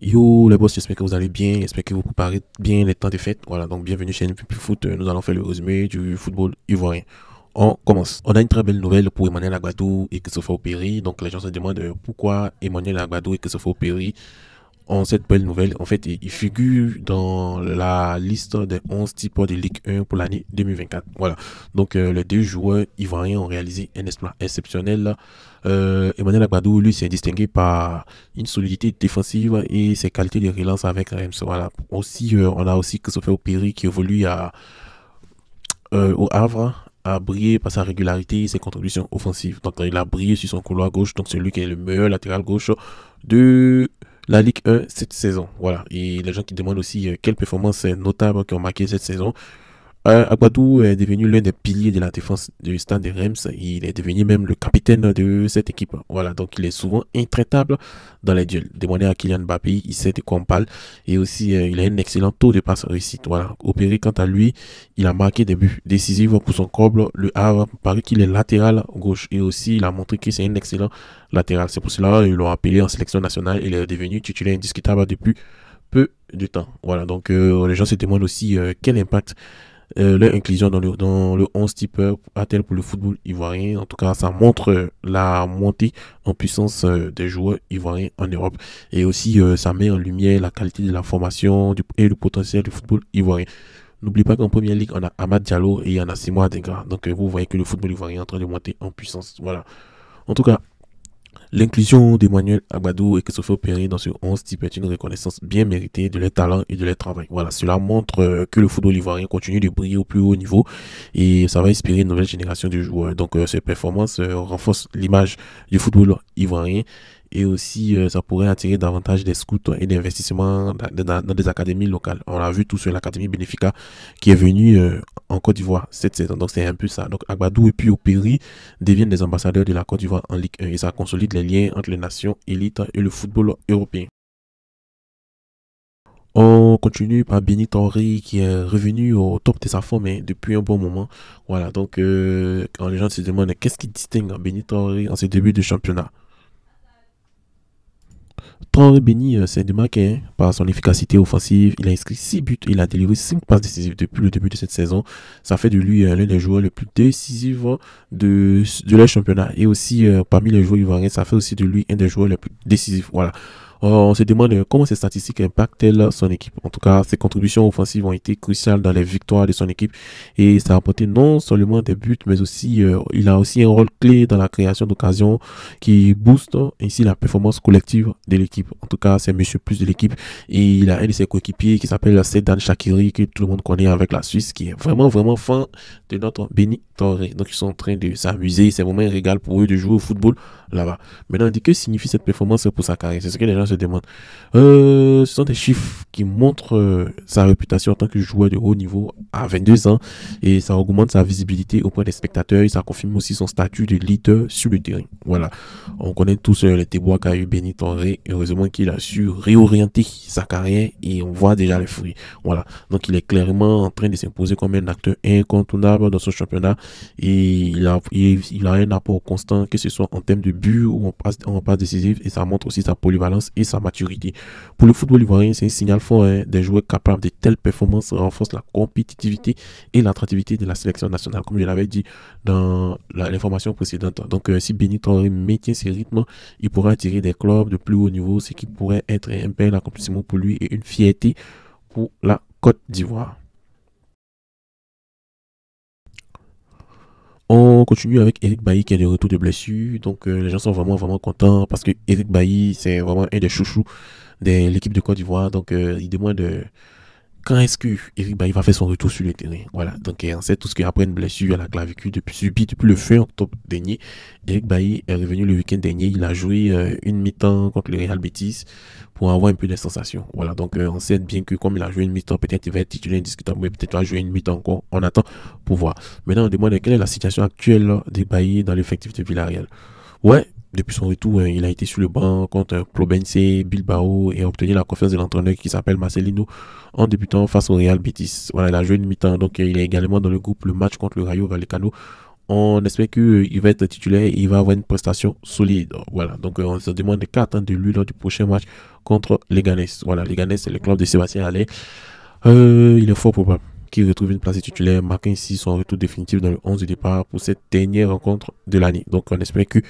Yo les boss, j'espère que vous allez bien, j'espère que vous préparez bien les temps des fêtes. Voilà, donc bienvenue chez NP Foot, nous allons faire le résumé du football ivoirien. On commence. On a une très belle nouvelle pour Emmanuel Agbadou et Christopher Opéry. Donc les gens se demandent pourquoi Emmanuel Agbadou et Christopher Opéry ont cette belle nouvelle. En fait, ils figurent dans la liste des 11 types de Ligue 1 pour l'année 2024. Voilà. Donc les deux joueurs ivoiriens ont réalisé un exploit exceptionnel. Emmanuel Agbadou, lui, s'est distingué par une solidité défensive et ses qualités de relance avec Reims. Voilà. Aussi, on a aussi Christopher Opéry qui évolue au Havre, a brillé par sa régularité et ses contributions offensives. Donc, il a brillé sur son couloir gauche. Donc, c'est lui qui est le meilleur latéral gauche de la Ligue 1 cette saison. Voilà. Et les gens qui demandent aussi quelles performances notables qui ont marqué cette saison. Agbadou est devenu l'un des piliers de la défense du stade de Reims. Il est devenu même le capitaine de cette équipe. Voilà, donc il est souvent intraitable dans les duels. Demandez à Kylian Mbappé, il sait de quoi on parle. Et aussi, il a un excellent taux de passe réussite. Voilà, Opéry, quant à lui, il a marqué des buts décisifs pour son club. Le Havre, paraît qu'il est latéral gauche. Et aussi, il a montré que c'est un excellent latéral. C'est pour cela qu'ils l'ont appelé en sélection nationale. Il est devenu titulaire indiscutable depuis peu de temps. Voilà, donc les gens se demandent aussi quel impact leur inclusion dans le 11 type a-t-elle pour le football ivoirien. En tout cas, ça montre la montée en puissance des joueurs ivoiriens en Europe. Et aussi, ça met en lumière la qualité de la formation et le potentiel du football ivoirien. N'oublie pas qu'en première ligue, on a Amad Diallo et on a Simo Adingra. Donc, vous voyez que le football ivoirien est en train de monter en puissance. Voilà. En tout cas, l'inclusion d'Emmanuel Agbadou et Christopher Opéry dans ce 11 type est une reconnaissance bien méritée de leur talent et de leur travail. Voilà, cela montre que le football ivoirien continue de briller au plus haut niveau et ça va inspirer une nouvelle génération de joueurs. Donc ces performances renforcent l'image du football ivoirien et aussi ça pourrait attirer davantage des scouts et d'investissements dans des académies locales. On a vu tout sur l'académie Benefica qui est venue en Côte d'Ivoire cette saison. Donc c'est un peu ça. Donc Agbadou et puis Opéry deviennent des ambassadeurs de la Côte d'Ivoire en Ligue 1 et ça consolide les liens entre les nations élites et le football européen. On continue par Béni Traoré qui est revenu au top de sa forme depuis un bon moment. Voilà, donc quand les gens se demandent qu'est-ce qui distingue Béni Traoré en ses débuts de championnat. Traoré Béni s'est démarqué par son efficacité offensive. Il a inscrit 6 buts, il a délivré 5 passes décisives depuis le début de cette saison. Ça fait de lui l'un des joueurs les plus décisifs de leur championnat. Et aussi, parmi les joueurs ivoiriens, ça fait aussi de lui un des joueurs les plus décisifs. Voilà. On se demande comment ces statistiques impactent-elles son équipe. En tout cas, ses contributions offensives ont été cruciales dans les victoires de son équipe et ça a apporté non seulement des buts, mais aussi il a aussi un rôle clé dans la création d'occasions qui booste ainsi la performance collective de l'équipe. En tout cas, c'est Monsieur Plus de l'équipe et il a un de ses coéquipiers qui s'appelle Sedan Shaqiri que tout le monde connaît avec la Suisse, qui est vraiment fan de notre Béni Traoré. Donc ils sont en train de s'amuser, c'est vraiment un régal pour eux de jouer au football là-bas. Maintenant, que signifie cette performance pour sa carrière? C'est ce que les gens se demandent. Ce sont des chiffres qui montrent sa réputation en tant que joueur de haut niveau à 22 ans et ça augmente sa visibilité auprès des spectateurs et ça confirme aussi son statut de leader sur le terrain. Voilà. On connaît tous les déboires qu'a eu Béni Traoré. Heureusement qu'il a su réorienter sa carrière et on voit déjà les fruits. Voilà. Donc il est clairement en train de s'imposer comme un acteur incontournable dans son championnat et il a un apport constant, que ce soit en termes de but ou en passe décisive et ça montre aussi sa polyvalence et sa maturité. Pour le football ivoirien, c'est un signal fort, hein, des joueurs capables de telles performances renforcent la compétitivité et l'attractivité de la sélection nationale, comme je l'avais dit dans l'information précédente. Donc si Béni Traoré maintient ses rythmes, il pourra attirer des clubs de plus haut niveau, ce qui pourrait être un bel accomplissement pour lui et une fierté pour la Côte d'Ivoire. On continue avec Eric Bailly qui est de retour de blessure. Donc les gens sont vraiment contents parce que Eric Bailly c'est vraiment un des chouchous de l'équipe de Côte d'Ivoire. Donc il demande quand est-ce que Eric Bailly va faire son retour sur le terrain. Voilà. Donc on sait tous qu'après une blessure à la clavicule subie depuis le fin octobre dernier, Eric Bailly est revenu le week-end dernier. Il a joué une mi-temps contre le Real Betis pour avoir un peu de sensations. Voilà. Donc on sait bien que comme il a joué une mi-temps, peut-être il va être titulaire indiscutable, mais peut-être il va jouer une mi-temps encore. On attend pour voir. Maintenant on demande quelle est la situation actuelle d'Eric Bailly dans l'effectif de Villarreal. Ouais, depuis son retour, il a été sur le banc contre Plobense, Bilbao et a obtenu la confiance de l'entraîneur qui s'appelle Marcelino en débutant face au Real Betis. Voilà, il a joué une mi-temps, donc il est également dans le groupe le match contre le Rayo Vallecano On espère qu'il va être titulaire et il va avoir une prestation solide. Voilà, donc on se demande qu'à attendre de lui lors du prochain match contre les Leganés. Voilà, les Leganés, c'est le club de Sébastien Haller. Il est fort probable qu'il retrouve une place de titulaire, marquant ici son retour définitif dans le 11 de départ pour cette dernière rencontre de l'année. Donc on espère qu'il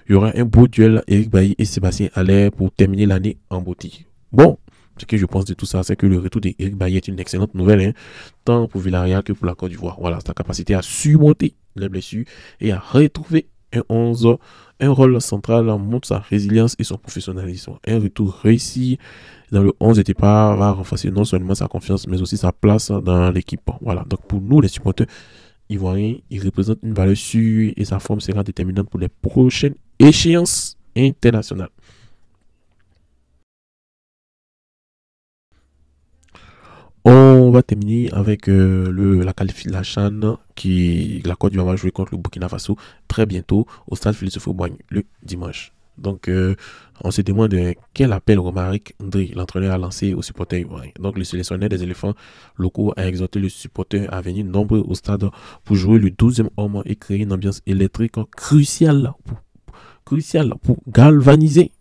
y aura un beau duel Eric Bailly et Sébastien Haller pour terminer l'année en beauté. Bon, ce que je pense de tout ça, c'est que le retour d'Eric Bailly est une excellente nouvelle, hein, tant pour Villarreal que pour la Côte d'Ivoire. Voilà, sa capacité à surmonter les blessures et à retrouver un 11, un rôle central montre sa résilience et son professionnalisme. Un retour réussi dans le 11 de départ va renforcer non seulement sa confiance, mais aussi sa place dans l'équipe. Voilà, donc pour nous, les supporters ivoiriens, il représente une valeur sûre et sa forme sera déterminante pour les prochaines échéances internationales. On va terminer avec la qualification qui la Côte d'Ivoire va jouer contre le Burkina Faso très bientôt au stade Félix Houphouët-Boigny le dimanche. Donc on se demande quel appel Romaric Ndri, l'entraîneur, a lancé aux supporters ivoiriens. Donc le sélectionneur des éléphants locaux a exhorté les supporters à venir nombreux au stade pour jouer le 12e homme et créer une ambiance électrique cruciale pour galvaniser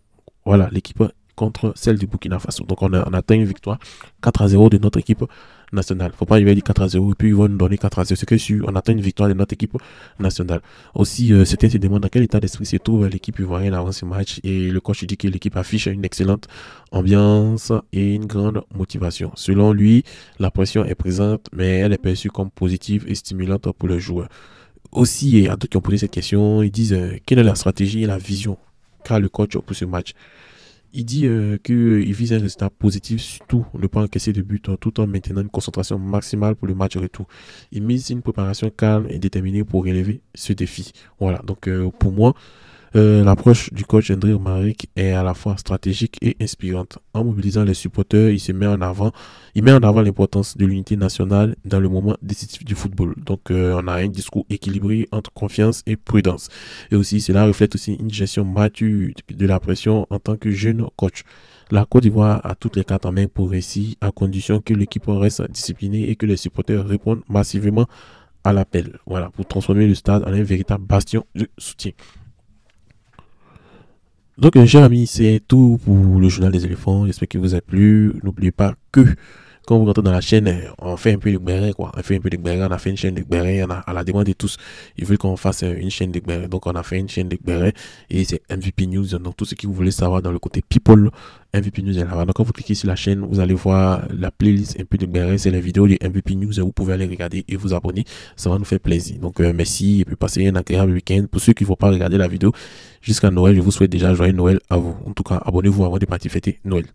voilà l'équipe contre celle du Burkina Faso. Donc on atteint une victoire 4-0 de notre équipe nationale. Faut pas y aller 4-0 et puis ils vont nous donner 4-0. C'est que si on atteint une victoire de notre équipe nationale. Aussi, certains se demandent dans quel état d'esprit se trouve l'équipe ivoirienne avant ce match. Et le coach dit que l'équipe affiche une excellente ambiance et une grande motivation. Selon lui, la pression est présente, mais elle est perçue comme positive et stimulante pour les joueurs. Aussi, il y a d'autres qui ont posé cette question. Ils disent quelle est la stratégie et la vision qu'a le coach pour ce match. Il dit qu'il vise un résultat positif, surtout ne pas encaisser de but tout en maintenant une concentration maximale pour le match retour. Il mise une préparation calme et déterminée pour relever ce défi. Voilà, donc pour moi, l'approche du coach Ndri Romaric est à la fois stratégique et inspirante. En mobilisant les supporters, il met en avant l'importance de l'unité nationale dans le moment décisif du football. Donc, on a un discours équilibré entre confiance et prudence. Et aussi, cela reflète aussi une gestion mature de la pression en tant que jeune coach. La Côte d'Ivoire a toutes les cartes en main pour réussir, à condition que l'équipe reste disciplinée et que les supporters répondent massivement à l'appel. Voilà, pour transformer le stade en un véritable bastion de soutien. Donc, chers amis, c'est tout pour le journal des éléphants. J'espère qu'il vous a plu. N'oubliez pas que quand vous rentrez dans la chaîne, on fait un peu de béret, quoi. On fait un peu de béret, on a fait une chaîne de béret, à la demande de tous. Ils veulent qu'on fasse une chaîne de béret. Donc, on a fait une chaîne de béret et c'est MVP News. Donc, tout ce que vous voulez savoir dans le côté People, MVP News est là. Donc, quand vous cliquez sur la chaîne, vous allez voir la playlist un peu de béret. C'est les vidéos de MVP News. Vous pouvez aller regarder et vous abonner. Ça va nous faire plaisir. Donc, merci et puis passez un agréable week-end. Pour ceux qui ne vont pas regarder la vidéo jusqu'à Noël, je vous souhaite déjà joyeux Noël à vous. En tout cas, abonnez-vous avant de partir fêter Noël.